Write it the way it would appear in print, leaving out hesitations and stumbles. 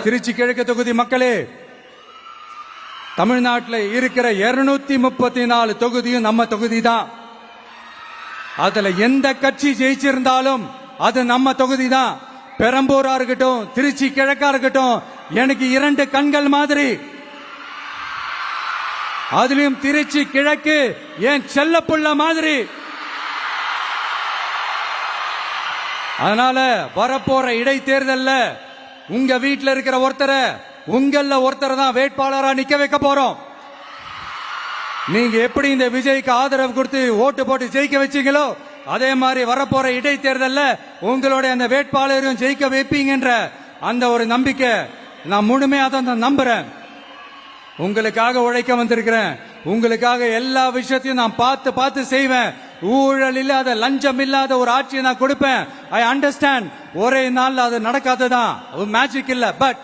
திருச்சி கிழக்கு தொகுதி மக்களே, தமிழ்நாட்டில் இருக்கிற 234 தொகுதியும் நம்ம தொகுதி தான். அதுல எந்த கட்சி ஜெயிச்சிருந்தாலும் அது நம்ம தொகுதி தான். பெரம்பூரா இருக்கட்டும், திருச்சி கிழக்கா இருக்கட்டும், எனக்கு 2 கண்கள் மாதிரி. அதுலயும் திருச்சி கிழக்கு என் செல்ல புள்ள மாதிரி. அதனால வரப்போற இடைத்தேர்தல்ல உங்க வீட்டில் இருக்கிற ஒருத்தரை உங்கள ஒருத்தரை தான் வேட்பாளரா நிக்க வைக்க போறோம். நீங்க எப்படி இந்த விஜய்க்கு ஆதரவு கொடுத்து ஓட்டு போட்டு ஜெயிக்க வச்சீங்களோ அதே மாதிரி வரப்போற இடைத்தேர்தல்ல உங்களுடைய அந்த வேட்பாளரையும் ஜெயிக்க வைப்பீங்கன்ற அந்த ஒரு நம்பிக்கை நான் முழுமையா தான் நம்புறேன். உங்களுக்காக உழைக்க வந்திருக்கிறேன். உங்களுக்காக எல்லா விஷயத்தையும் நான் பார்த்து செய்வேன். ஊழல் இல்லாத, லஞ்சம் இல்லாத ஒரு ஆட்சியை நான் கொடுப்பேன். I understand. ஒரே நாள் அது நடக்காததான், மேஜிக் இல்ல. பட்